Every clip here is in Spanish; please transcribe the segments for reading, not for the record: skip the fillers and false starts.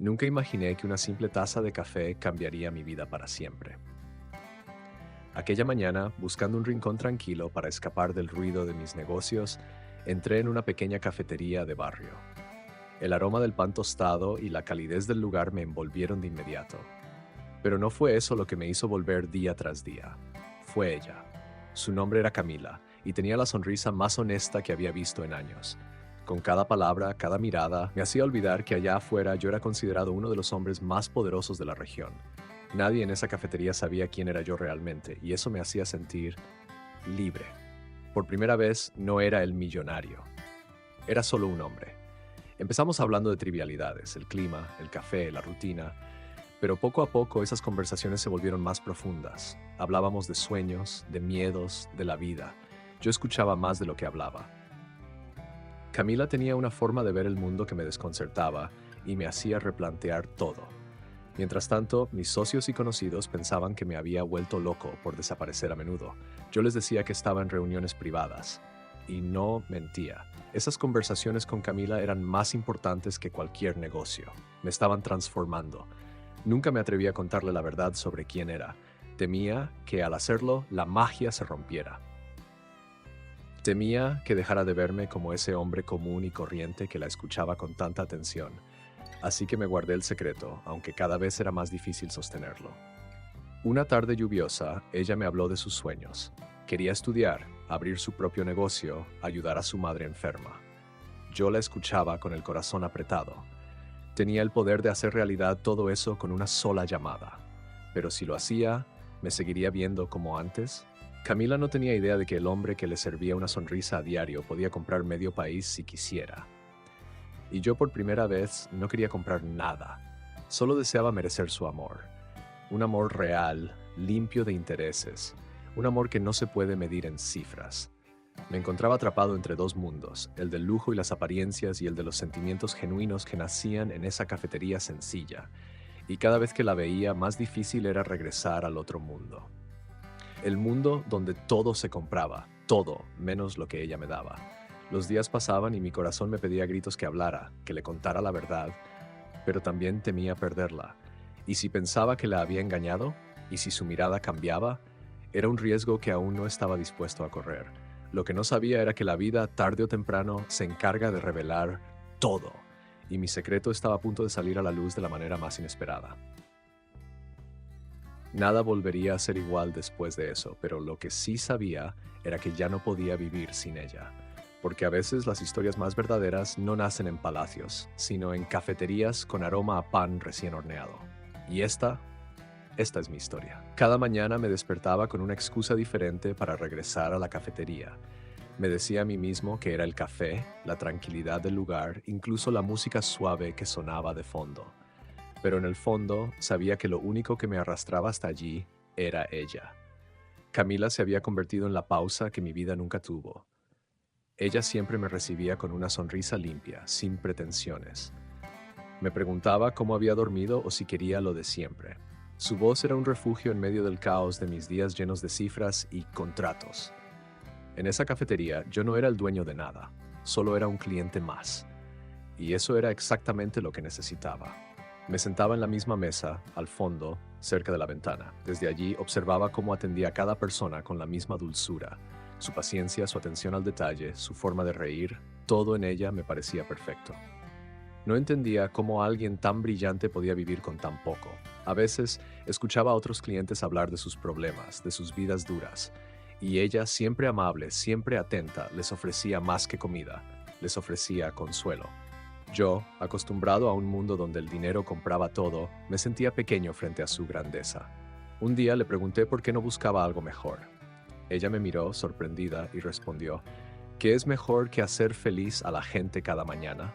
Nunca imaginé que una simple taza de café cambiaría mi vida para siempre. Aquella mañana, buscando un rincón tranquilo para escapar del ruido de mis negocios, entré en una pequeña cafetería de barrio. El aroma del pan tostado y la calidez del lugar me envolvieron de inmediato. Pero no fue eso lo que me hizo volver día tras día. Fue ella. Su nombre era Camila y tenía la sonrisa más honesta que había visto en años. Con cada palabra, cada mirada, me hacía olvidar que allá afuera yo era considerado uno de los hombres más poderosos de la región. Nadie en esa cafetería sabía quién era yo realmente y eso me hacía sentir libre. Por primera vez no era el millonario. Era solo un hombre. Empezamos hablando de trivialidades, el clima, el café, la rutina, pero poco a poco esas conversaciones se volvieron más profundas. Hablábamos de sueños, de miedos, de la vida. Yo escuchaba más de lo que hablaba. Camila tenía una forma de ver el mundo que me desconcertaba y me hacía replantear todo. Mientras tanto, mis socios y conocidos pensaban que me había vuelto loco por desaparecer a menudo. Yo les decía que estaba en reuniones privadas. Y no mentía. Esas conversaciones con Camila eran más importantes que cualquier negocio. Me estaban transformando. Nunca me atreví a contarle la verdad sobre quién era. Temía que al hacerlo, la magia se rompiera. Temía que dejara de verme como ese hombre común y corriente que la escuchaba con tanta atención. Así que me guardé el secreto, aunque cada vez era más difícil sostenerlo. Una tarde lluviosa, ella me habló de sus sueños. Quería estudiar, abrir su propio negocio, ayudar a su madre enferma. Yo la escuchaba con el corazón apretado. Tenía el poder de hacer realidad todo eso con una sola llamada. Pero si lo hacía, ¿me seguiría viendo como antes? Camila no tenía idea de que el hombre que le servía una sonrisa a diario podía comprar medio país si quisiera. Y yo por primera vez no quería comprar nada. Solo deseaba merecer su amor. Un amor real, limpio de intereses. Un amor que no se puede medir en cifras. Me encontraba atrapado entre dos mundos, el del lujo y las apariencias y el de los sentimientos genuinos que nacían en esa cafetería sencilla. Y cada vez que la veía, más difícil era regresar al otro mundo. El mundo donde todo se compraba, todo, menos lo que ella me daba. Los días pasaban y mi corazón me pedía a gritos que hablara, que le contara la verdad, pero también temía perderla. Y si pensaba que la había engañado, y si su mirada cambiaba, era un riesgo que aún no estaba dispuesto a correr. Lo que no sabía era que la vida, tarde o temprano, se encarga de revelar todo, y mi secreto estaba a punto de salir a la luz de la manera más inesperada. Nada volvería a ser igual después de eso, pero lo que sí sabía era que ya no podía vivir sin ella. Porque a veces las historias más verdaderas no nacen en palacios, sino en cafeterías con aroma a pan recién horneado. Y esta es mi historia. Cada mañana me despertaba con una excusa diferente para regresar a la cafetería. Me decía a mí mismo que era el café, la tranquilidad del lugar, incluso la música suave que sonaba de fondo. Pero en el fondo sabía que lo único que me arrastraba hasta allí era ella. Camila se había convertido en la pausa que mi vida nunca tuvo. Ella siempre me recibía con una sonrisa limpia, sin pretensiones. Me preguntaba cómo había dormido o si quería lo de siempre. Su voz era un refugio en medio del caos de mis días llenos de cifras y contratos. En esa cafetería yo no era el dueño de nada, solo era un cliente más. Y eso era exactamente lo que necesitaba. Me sentaba en la misma mesa, al fondo, cerca de la ventana. Desde allí observaba cómo atendía a cada persona con la misma dulzura. Su paciencia, su atención al detalle, su forma de reír, todo en ella me parecía perfecto. No entendía cómo alguien tan brillante podía vivir con tan poco. A veces escuchaba a otros clientes hablar de sus problemas, de sus vidas duras, y ella, siempre amable, siempre atenta, les ofrecía más que comida, les ofrecía consuelo. Yo, acostumbrado a un mundo donde el dinero compraba todo, me sentía pequeño frente a su grandeza. Un día le pregunté por qué no buscaba algo mejor. Ella me miró, sorprendida, y respondió, ¿qué es mejor que hacer feliz a la gente cada mañana?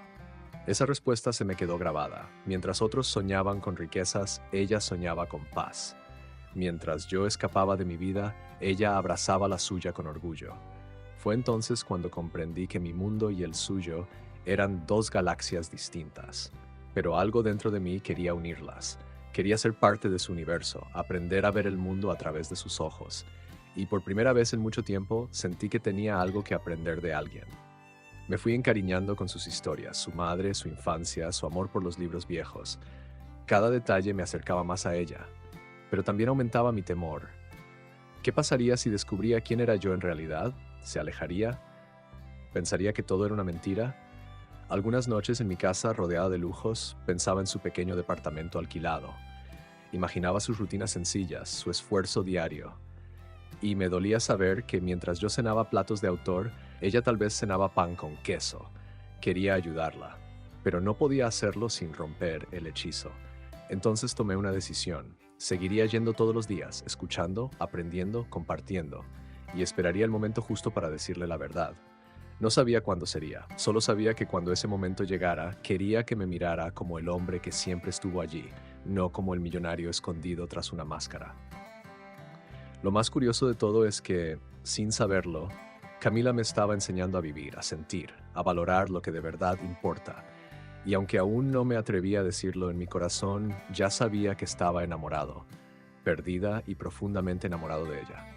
Esa respuesta se me quedó grabada. Mientras otros soñaban con riquezas, ella soñaba con paz. Mientras yo escapaba de mi vida, ella abrazaba la suya con orgullo. Fue entonces cuando comprendí que mi mundo y el suyo eran dos galaxias distintas, pero algo dentro de mí quería unirlas. Quería ser parte de su universo, aprender a ver el mundo a través de sus ojos. Y por primera vez en mucho tiempo sentí que tenía algo que aprender de alguien. Me fui encariñando con sus historias, su madre, su infancia, su amor por los libros viejos. Cada detalle me acercaba más a ella, pero también aumentaba mi temor. ¿Qué pasaría si descubría quién era yo en realidad? ¿Se alejaría? ¿Pensaría que todo era una mentira? Algunas noches en mi casa, rodeada de lujos, pensaba en su pequeño departamento alquilado. Imaginaba sus rutinas sencillas, su esfuerzo diario. Y me dolía saber que mientras yo cenaba platos de autor, ella tal vez cenaba pan con queso. Quería ayudarla, pero no podía hacerlo sin romper el hechizo. Entonces tomé una decisión. Seguiría yendo todos los días, escuchando, aprendiendo, compartiendo, y esperaría el momento justo para decirle la verdad. No sabía cuándo sería, solo sabía que cuando ese momento llegara, quería que me mirara como el hombre que siempre estuvo allí, no como el millonario escondido tras una máscara. Lo más curioso de todo es que, sin saberlo, Camila me estaba enseñando a vivir, a sentir, a valorar lo que de verdad importa. Y aunque aún no me atrevía a decirlo en mi corazón, ya sabía que estaba enamorado, perdida y profundamente enamorado de ella.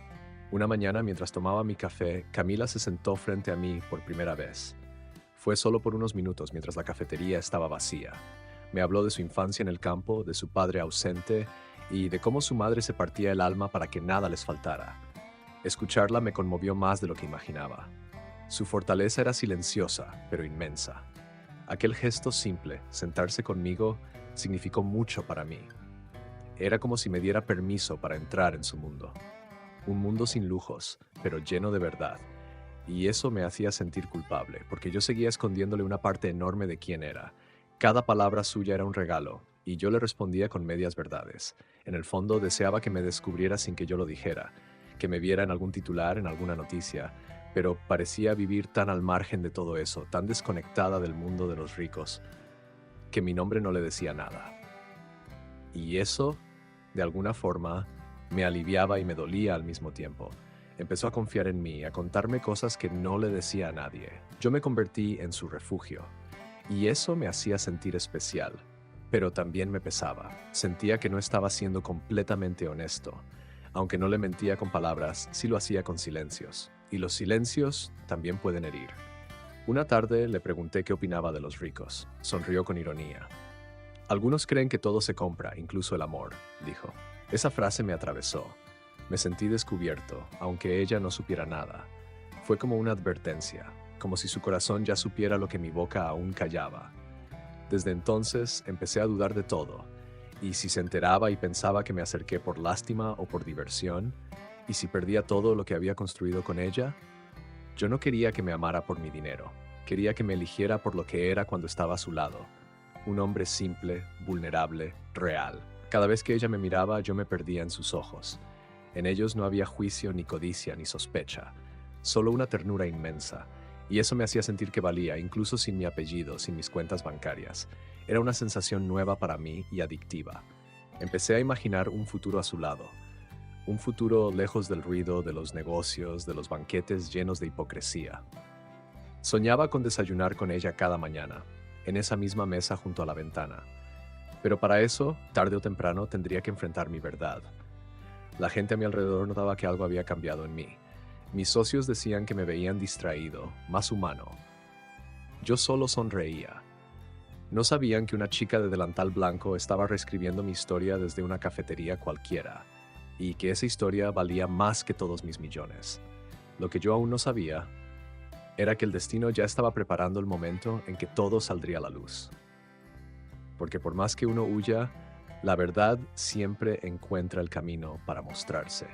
Una mañana, mientras tomaba mi café, Camila se sentó frente a mí por primera vez. Fue solo por unos minutos mientras la cafetería estaba vacía. Me habló de su infancia en el campo, de su padre ausente y de cómo su madre se partía el alma para que nada les faltara. Escucharla me conmovió más de lo que imaginaba. Su fortaleza era silenciosa, pero inmensa. Aquel gesto simple, sentarse conmigo, significó mucho para mí. Era como si me diera permiso para entrar en su mundo. Un mundo sin lujos, pero lleno de verdad. Y eso me hacía sentir culpable, porque yo seguía escondiéndole una parte enorme de quién era. Cada palabra suya era un regalo, y yo le respondía con medias verdades. En el fondo deseaba que me descubriera sin que yo lo dijera, que me viera en algún titular, en alguna noticia, pero parecía vivir tan al margen de todo eso, tan desconectada del mundo de los ricos, que mi nombre no le decía nada. Y eso, de alguna forma, me aliviaba y me dolía al mismo tiempo. Empezó a confiar en mí, a contarme cosas que no le decía a nadie. Yo me convertí en su refugio, y eso me hacía sentir especial, pero también me pesaba. Sentía que no estaba siendo completamente honesto. Aunque no le mentía con palabras, sí lo hacía con silencios. Y los silencios también pueden herir. Una tarde le pregunté qué opinaba de los ricos. Sonrió con ironía. Algunos creen que todo se compra, incluso el amor, dijo. Esa frase me atravesó. Me sentí descubierto, aunque ella no supiera nada. Fue como una advertencia, como si su corazón ya supiera lo que mi boca aún callaba. Desde entonces empecé a dudar de todo. Y si se enteraba y pensaba que me acerqué por lástima o por diversión, y si perdía todo lo que había construido con ella, yo no quería que me amara por mi dinero. Quería que me eligiera por lo que era cuando estaba a su lado. Un hombre simple, vulnerable, real. Cada vez que ella me miraba, yo me perdía en sus ojos. En ellos no había juicio, ni codicia, ni sospecha. Solo una ternura inmensa. Y eso me hacía sentir que valía, incluso sin mi apellido, sin mis cuentas bancarias. Era una sensación nueva para mí y adictiva. Empecé a imaginar un futuro a su lado. Un futuro lejos del ruido, de los negocios, de los banquetes llenos de hipocresía. Soñaba con desayunar con ella cada mañana, en esa misma mesa junto a la ventana. Pero para eso, tarde o temprano, tendría que enfrentar mi verdad. La gente a mi alrededor notaba que algo había cambiado en mí. Mis socios decían que me veían distraído, más humano. Yo solo sonreía. No sabían que una chica de delantal blanco estaba reescribiendo mi historia desde una cafetería cualquiera, y que esa historia valía más que todos mis millones. Lo que yo aún no sabía era que el destino ya estaba preparando el momento en que todo saldría a la luz. Porque por más que uno huya, la verdad siempre encuentra el camino para mostrarse.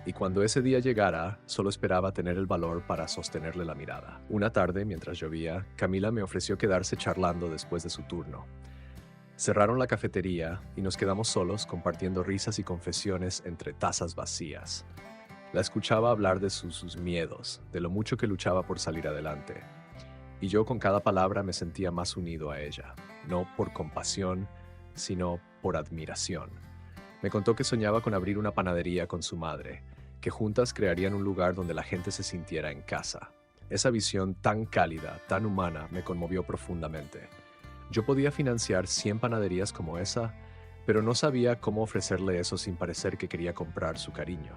Y cuando ese día llegara, solo esperaba tener el valor para sostenerle la mirada. Una tarde, mientras llovía, Camila me ofreció quedarse charlando después de su turno. Cerraron la cafetería y nos quedamos solos compartiendo risas y confesiones entre tazas vacías. La escuchaba hablar de sus miedos, de lo mucho que luchaba por salir adelante. Y yo con cada palabra me sentía más unido a ella, no por compasión, sino por admiración. Me contó que soñaba con abrir una panadería con su madre, que juntas crearían un lugar donde la gente se sintiera en casa. Esa visión tan cálida, tan humana, me conmovió profundamente. Yo podía financiar 100 panaderías como esa, pero no sabía cómo ofrecerle eso sin parecer que quería comprar su cariño.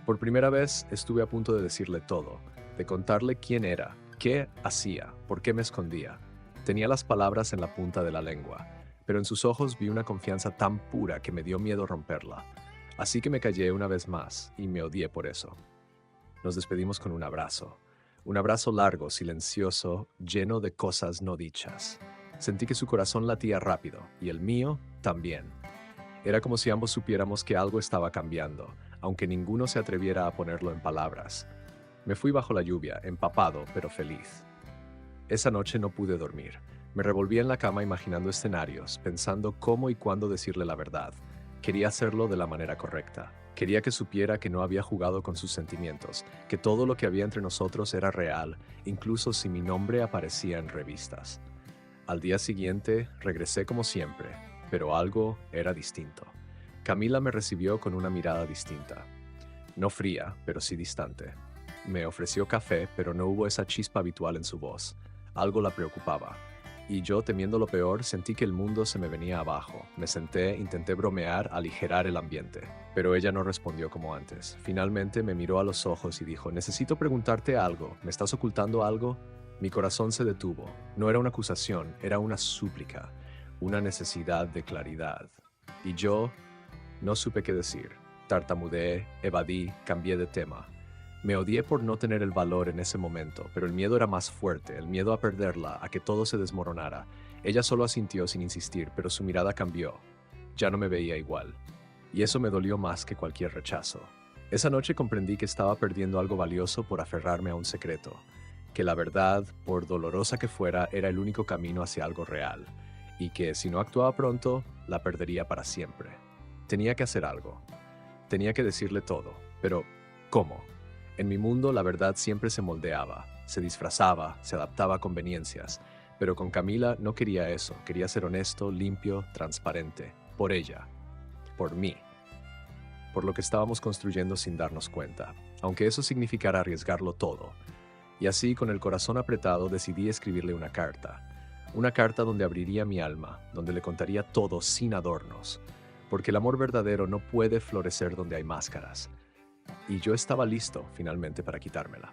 Por primera vez estuve a punto de decirle todo, de contarle quién era, ¿Qué hacía? ¿Por qué me escondía? Tenía las palabras en la punta de la lengua, pero en sus ojos vi una confianza tan pura que me dio miedo romperla. Así que me callé una vez más y me odié por eso. Nos despedimos con un abrazo largo, silencioso, lleno de cosas no dichas. Sentí que su corazón latía rápido, y el mío también. Era como si ambos supiéramos que algo estaba cambiando, aunque ninguno se atreviera a ponerlo en palabras. Me fui bajo la lluvia, empapado, pero feliz. Esa noche no pude dormir. Me revolví en la cama imaginando escenarios, pensando cómo y cuándo decirle la verdad. Quería hacerlo de la manera correcta. Quería que supiera que no había jugado con sus sentimientos, que todo lo que había entre nosotros era real, incluso si mi nombre aparecía en revistas. Al día siguiente, regresé como siempre, pero algo era distinto. Camila me recibió con una mirada distinta. No fría, pero sí distante. Me ofreció café, pero no hubo esa chispa habitual en su voz. Algo la preocupaba. Y yo, temiendo lo peor, sentí que el mundo se me venía abajo. Me senté, intenté bromear, aligerar el ambiente. Pero ella no respondió como antes. Finalmente me miró a los ojos y dijo: «Necesito preguntarte algo. ¿Me estás ocultando algo?» Mi corazón se detuvo. No era una acusación, era una súplica. Una necesidad de claridad. Y yo no supe qué decir. Tartamudeé, evadí, cambié de tema. Me odié por no tener el valor en ese momento, pero el miedo era más fuerte, el miedo a perderla, a que todo se desmoronara. Ella solo asintió sin insistir, pero su mirada cambió. Ya no me veía igual. Y eso me dolió más que cualquier rechazo. Esa noche comprendí que estaba perdiendo algo valioso por aferrarme a un secreto, que la verdad, por dolorosa que fuera, era el único camino hacia algo real, y que si no actuaba pronto, la perdería para siempre. Tenía que hacer algo. Tenía que decirle todo, pero ¿cómo? En mi mundo la verdad siempre se moldeaba, se disfrazaba, se adaptaba a conveniencias, pero con Camila no quería eso, quería ser honesto, limpio, transparente, por ella, por mí, por lo que estábamos construyendo sin darnos cuenta, aunque eso significara arriesgarlo todo. Y así, con el corazón apretado, decidí escribirle una carta donde abriría mi alma, donde le contaría todo sin adornos, porque el amor verdadero no puede florecer donde hay máscaras. Y yo estaba listo, finalmente, para quitármela.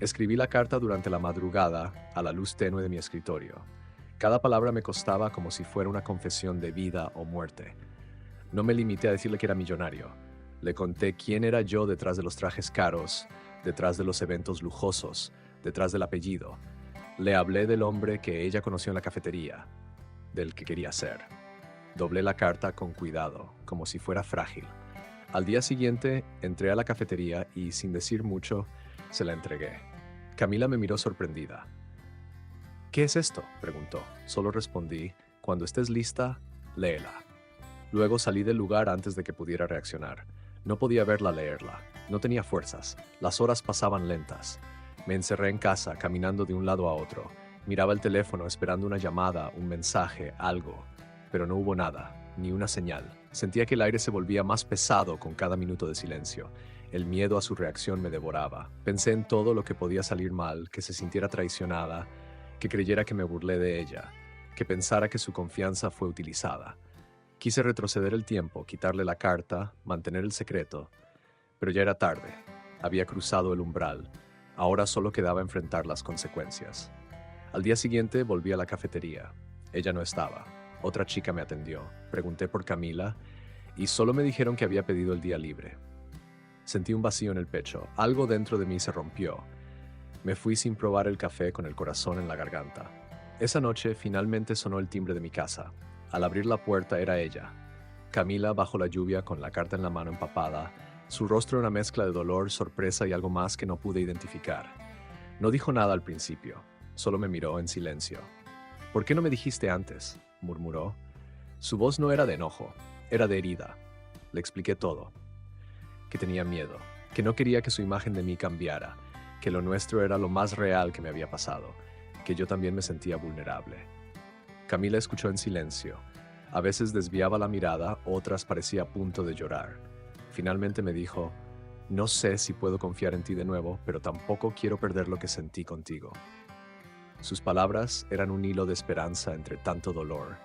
Escribí la carta durante la madrugada, a la luz tenue de mi escritorio. Cada palabra me costaba como si fuera una confesión de vida o muerte. No me limité a decirle que era millonario. Le conté quién era yo detrás de los trajes caros, detrás de los eventos lujosos, detrás del apellido. Le hablé del hombre que ella conoció en la cafetería, del que quería ser. Doblé la carta con cuidado, como si fuera frágil. Al día siguiente, entré a la cafetería y, sin decir mucho, se la entregué. Camila me miró sorprendida. «¿Qué es esto?», preguntó. Solo respondí: «Cuando estés lista, léela». Luego salí del lugar antes de que pudiera reaccionar. No podía verla leerla. No tenía fuerzas. Las horas pasaban lentas. Me encerré en casa, caminando de un lado a otro. Miraba el teléfono esperando una llamada, un mensaje, algo. Pero no hubo nada, ni una señal. Sentía que el aire se volvía más pesado con cada minuto de silencio. El miedo a su reacción me devoraba. Pensé en todo lo que podía salir mal, que se sintiera traicionada, que creyera que me burlé de ella, que pensara que su confianza fue utilizada. Quise retroceder el tiempo, quitarle la carta, mantener el secreto, pero ya era tarde. Había cruzado el umbral. Ahora solo quedaba enfrentar las consecuencias. Al día siguiente volví a la cafetería. Ella no estaba. Otra chica me atendió. Pregunté por Camila y solo me dijeron que había pedido el día libre. Sentí un vacío en el pecho. Algo dentro de mí se rompió. Me fui sin probar el café, con el corazón en la garganta. Esa noche finalmente sonó el timbre de mi casa. Al abrir la puerta era ella. Camila, bajo la lluvia, con la carta en la mano empapada, su rostro una mezcla de dolor, sorpresa y algo más que no pude identificar. No dijo nada al principio, solo me miró en silencio. «¿Por qué no me dijiste antes?», murmuró. Su voz no era de enojo, era de herida. Le expliqué todo. Que tenía miedo, que no quería que su imagen de mí cambiara, que lo nuestro era lo más real que me había pasado, que yo también me sentía vulnerable. Camila escuchó en silencio. A veces desviaba la mirada, otras parecía a punto de llorar. Finalmente me dijo: «No sé si puedo confiar en ti de nuevo, pero tampoco quiero perder lo que sentí contigo». Sus palabras eran un hilo de esperanza entre tanto dolor,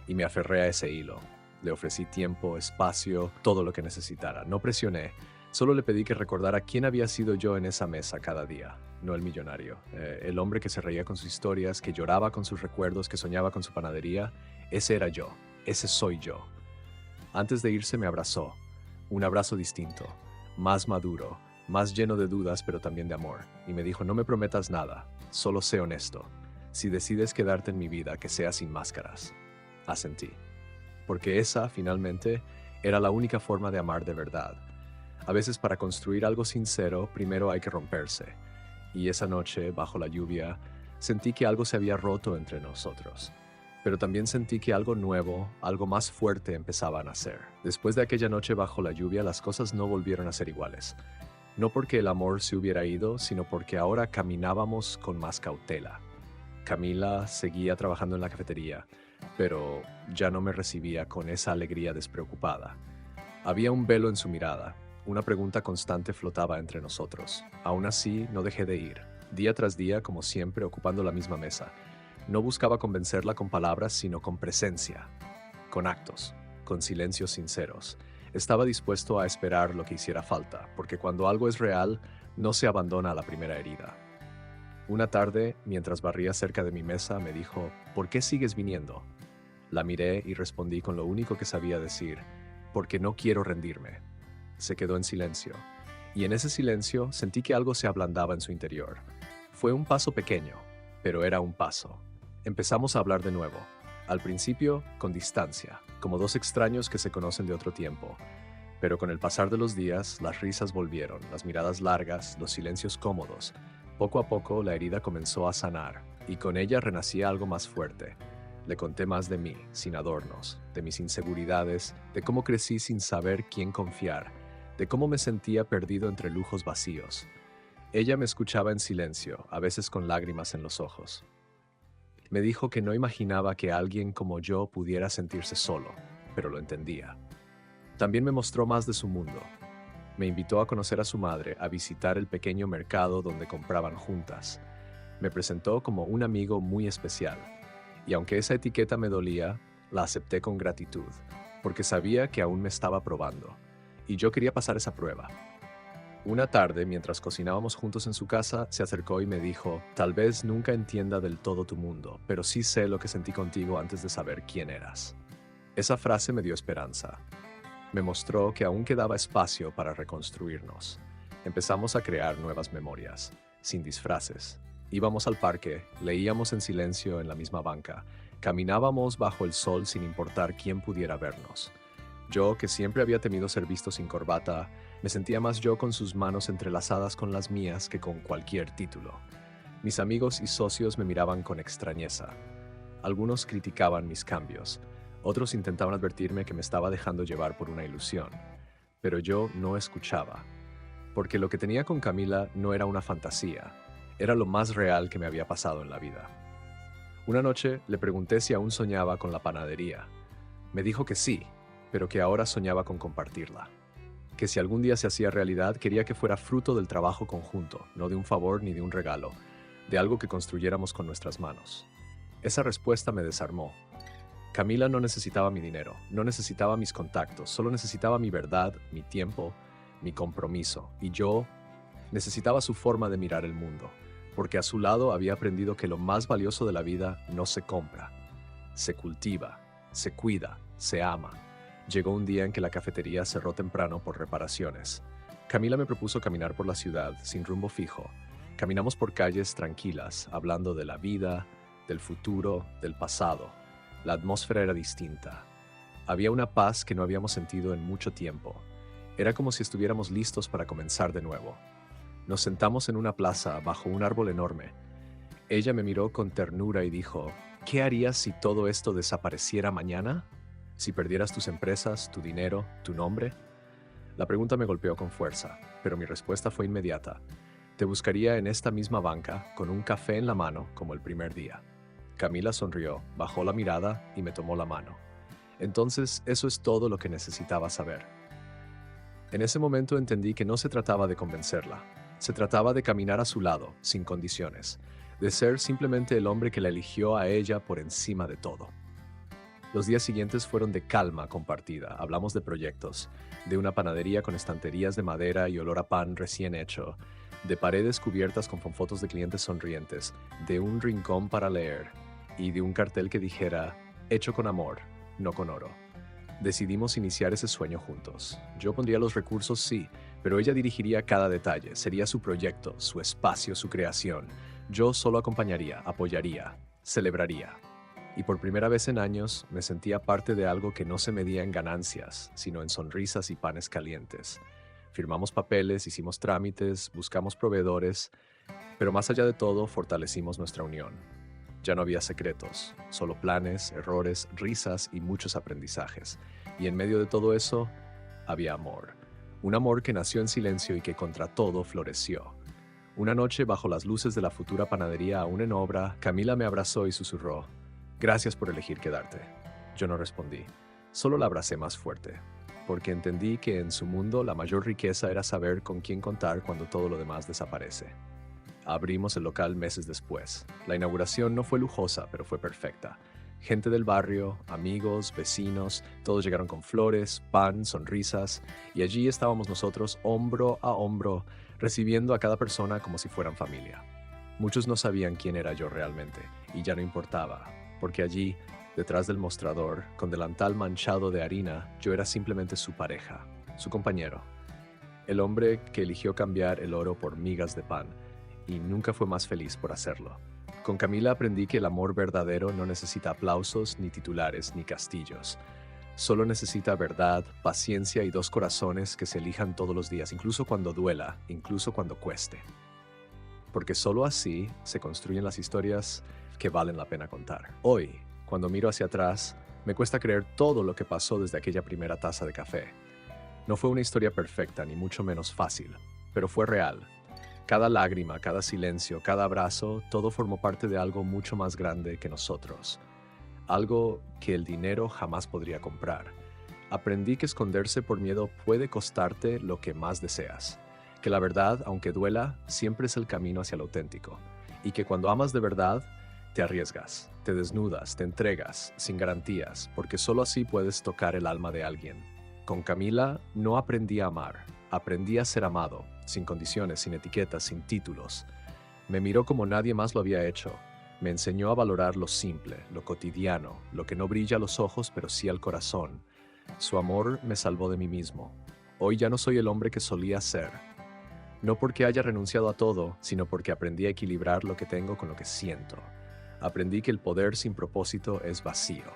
y me aferré a ese hilo. Le ofrecí tiempo, espacio, todo lo que necesitara. No presioné, solo le pedí que recordara quién había sido yo en esa mesa cada día. no el millonario. El hombre que se reía con sus historias, que lloraba con sus recuerdos, que soñaba con su panadería, ese era yo, ese soy yo. Antes de irse me abrazó, un abrazo distinto, más maduro, más lleno de dudas pero también de amor, y me dijo: no me prometas nada, solo sé honesto. Si decides quedarte en mi vida, que sea sin máscaras. Asentí. Porque esa, finalmente, era la única forma de amar de verdad. A veces para construir algo sincero, primero hay que romperse. Y esa noche, bajo la lluvia, sentí que algo se había roto entre nosotros. Pero también sentí que algo nuevo, algo más fuerte empezaba a nacer. Después de aquella noche bajo la lluvia, las cosas no volvieron a ser iguales. No porque el amor se hubiera ido, sino porque ahora caminábamos con más cautela. Camila seguía trabajando en la cafetería, pero ya no me recibía con esa alegría despreocupada. Había un velo en su mirada, una pregunta constante flotaba entre nosotros. Aún así, no dejé de ir, día tras día, como siempre, ocupando la misma mesa. No buscaba convencerla con palabras, sino con presencia, con actos, con silencios sinceros. Estaba dispuesto a esperar lo que hiciera falta, porque cuando algo es real, no se abandona a la primera herida. Una tarde, mientras barría cerca de mi mesa, me dijo: ¿por qué sigues viniendo? La miré y respondí con lo único que sabía decir: porque no quiero rendirme. Se quedó en silencio, y en ese silencio sentí que algo se ablandaba en su interior. Fue un paso pequeño, pero era un paso. Empezamos a hablar de nuevo, al principio con distancia, como dos extraños que se conocen de otro tiempo. Pero con el pasar de los días, las risas volvieron, las miradas largas, los silencios cómodos. Poco a poco la herida comenzó a sanar, y con ella renacía algo más fuerte. Le conté más de mí, sin adornos, de mis inseguridades, de cómo crecí sin saber quién confiar, de cómo me sentía perdido entre lujos vacíos. Ella me escuchaba en silencio, a veces con lágrimas en los ojos. Me dijo que no imaginaba que alguien como yo pudiera sentirse solo, pero lo entendía. También me mostró más de su mundo. Me invitó a conocer a su madre, a visitar el pequeño mercado donde compraban juntas. Me presentó como un amigo muy especial. Y aunque esa etiqueta me dolía, la acepté con gratitud, porque sabía que aún me estaba probando, y yo quería pasar esa prueba. Una tarde, mientras cocinábamos juntos en su casa, se acercó y me dijo: tal vez nunca entienda del todo tu mundo, pero sí sé lo que sentí contigo antes de saber quién eras. Esa frase me dio esperanza. Me mostró que aún quedaba espacio para reconstruirnos. Empezamos a crear nuevas memorias, sin disfraces. Íbamos al parque, leíamos en silencio en la misma banca, caminábamos bajo el sol sin importar quién pudiera vernos. Yo, que siempre había temido ser visto sin corbata, me sentía más yo con sus manos entrelazadas con las mías que con cualquier título. Mis amigos y socios me miraban con extrañeza. Algunos criticaban mis cambios, otros intentaban advertirme que me estaba dejando llevar por una ilusión. Pero yo no escuchaba, porque lo que tenía con Camila no era una fantasía, era lo más real que me había pasado en la vida. Una noche le pregunté si aún soñaba con la panadería. Me dijo que sí, pero que ahora soñaba con compartirla. Que si algún día se hacía realidad, quería que fuera fruto del trabajo conjunto, no de un favor ni de un regalo, de algo que construyéramos con nuestras manos. Esa respuesta me desarmó. Camila no necesitaba mi dinero, no necesitaba mis contactos, solo necesitaba mi verdad, mi tiempo, mi compromiso. Y yo necesitaba su forma de mirar el mundo, porque a su lado había aprendido que lo más valioso de la vida no se compra, se cultiva, se cuida, se ama. Llegó un día en que la cafetería cerró temprano por reparaciones. Camila me propuso caminar por la ciudad sin rumbo fijo. Caminamos por calles tranquilas, hablando de la vida, del futuro, del pasado. La atmósfera era distinta. Había una paz que no habíamos sentido en mucho tiempo. Era como si estuviéramos listos para comenzar de nuevo. Nos sentamos en una plaza bajo un árbol enorme. Ella me miró con ternura y dijo: ¿qué harías si todo esto desapareciera mañana? ¿Si perdieras tus empresas, tu dinero, tu nombre? La pregunta me golpeó con fuerza, pero mi respuesta fue inmediata. Te buscaría en esta misma banca, con un café en la mano, como el primer día. Camila sonrió, bajó la mirada y me tomó la mano. Entonces, eso es todo lo que necesitaba saber. En ese momento entendí que no se trataba de convencerla. Se trataba de caminar a su lado, sin condiciones, de ser simplemente el hombre que la eligió a ella por encima de todo. Los días siguientes fueron de calma compartida. Hablamos de proyectos, de una panadería con estanterías de madera y olor a pan recién hecho, de paredes cubiertas con fotos de clientes sonrientes, de un rincón para leer y de un cartel que dijera, hecho con amor, no con oro. Decidimos iniciar ese sueño juntos. Yo pondría los recursos, sí, pero ella dirigiría cada detalle, sería su proyecto, su espacio, su creación. Yo solo acompañaría, apoyaría, celebraría. Y por primera vez en años me sentía parte de algo que no se medía en ganancias, sino en sonrisas y panes calientes. Firmamos papeles, hicimos trámites, buscamos proveedores, pero más allá de todo, fortalecimos nuestra unión. Ya no había secretos, solo planes, errores, risas y muchos aprendizajes. Y en medio de todo eso, había amor. Un amor que nació en silencio y que contra todo floreció. Una noche, bajo las luces de la futura panadería aún en obra, Camila me abrazó y susurró, «Gracias por elegir quedarte». Yo no respondí, solo la abracé más fuerte, porque entendí que en su mundo la mayor riqueza era saber con quién contar cuando todo lo demás desaparece. Abrimos el local meses después. La inauguración no fue lujosa, pero fue perfecta. Gente del barrio, amigos, vecinos, todos llegaron con flores, pan, sonrisas, y allí estábamos nosotros hombro a hombro, recibiendo a cada persona como si fueran familia. Muchos no sabían quién era yo realmente, y ya no importaba, porque allí, detrás del mostrador, con delantal manchado de harina, yo era simplemente su pareja, su compañero. El hombre que eligió cambiar el oro por migas de pan, y nunca fue más feliz por hacerlo. Con Camila aprendí que el amor verdadero no necesita aplausos, ni titulares, ni castillos. Solo necesita verdad, paciencia y dos corazones que se elijan todos los días, incluso cuando duela, incluso cuando cueste. Porque solo así se construyen las historias que valen la pena contar. Hoy, cuando miro hacia atrás, me cuesta creer todo lo que pasó desde aquella primera taza de café. No fue una historia perfecta, ni mucho menos fácil, pero fue real. Cada lágrima, cada silencio, cada abrazo, todo formó parte de algo mucho más grande que nosotros. Algo que el dinero jamás podría comprar. Aprendí que esconderse por miedo puede costarte lo que más deseas. Que la verdad, aunque duela, siempre es el camino hacia lo auténtico. Y que cuando amas de verdad, te arriesgas, te desnudas, te entregas, sin garantías, porque solo así puedes tocar el alma de alguien. Con Camila no aprendí a amar, aprendí a ser amado, sin condiciones, sin etiquetas, sin títulos. Me miró como nadie más lo había hecho. Me enseñó a valorar lo simple, lo cotidiano, lo que no brilla a los ojos pero sí al corazón. Su amor me salvó de mí mismo. Hoy ya no soy el hombre que solía ser. No porque haya renunciado a todo, sino porque aprendí a equilibrar lo que tengo con lo que siento. Aprendí que el poder sin propósito es vacío,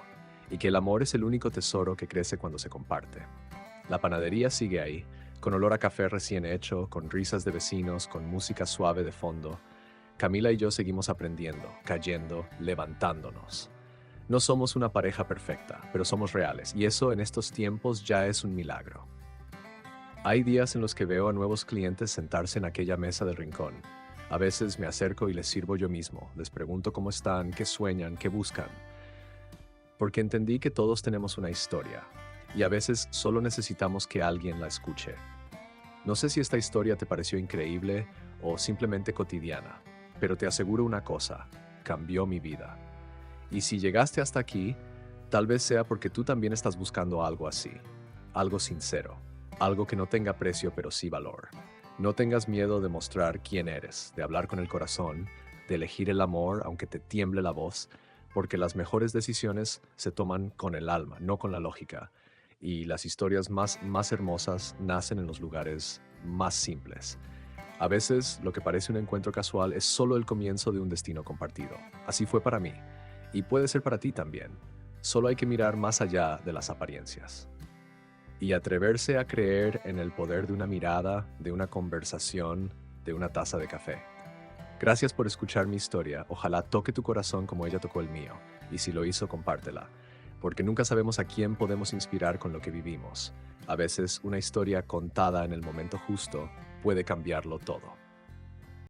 y que el amor es el único tesoro que crece cuando se comparte. La panadería sigue ahí, con olor a café recién hecho, con risas de vecinos, con música suave de fondo. Camila y yo seguimos aprendiendo, cayendo, levantándonos. No somos una pareja perfecta, pero somos reales, y eso en estos tiempos ya es un milagro. Hay días en los que veo a nuevos clientes sentarse en aquella mesa del rincón. A veces me acerco y les sirvo yo mismo, les pregunto cómo están, qué sueñan, qué buscan. Porque entendí que todos tenemos una historia, y a veces solo necesitamos que alguien la escuche. No sé si esta historia te pareció increíble o simplemente cotidiana, pero te aseguro una cosa, cambió mi vida. Y si llegaste hasta aquí, tal vez sea porque tú también estás buscando algo así, algo sincero, algo que no tenga precio pero sí valor. No tengas miedo de mostrar quién eres, de hablar con el corazón, de elegir el amor aunque te tiemble la voz, porque las mejores decisiones se toman con el alma, no con la lógica. Y las historias más hermosas nacen en los lugares más simples. A veces lo que parece un encuentro casual es solo el comienzo de un destino compartido. Así fue para mí, y puede ser para ti también. Solo hay que mirar más allá de las apariencias. Y atreverse a creer en el poder de una mirada, de una conversación, de una taza de café. Gracias por escuchar mi historia. Ojalá toque tu corazón como ella tocó el mío. Y si lo hizo, compártela. Porque nunca sabemos a quién podemos inspirar con lo que vivimos. A veces una historia contada en el momento justo puede cambiarlo todo.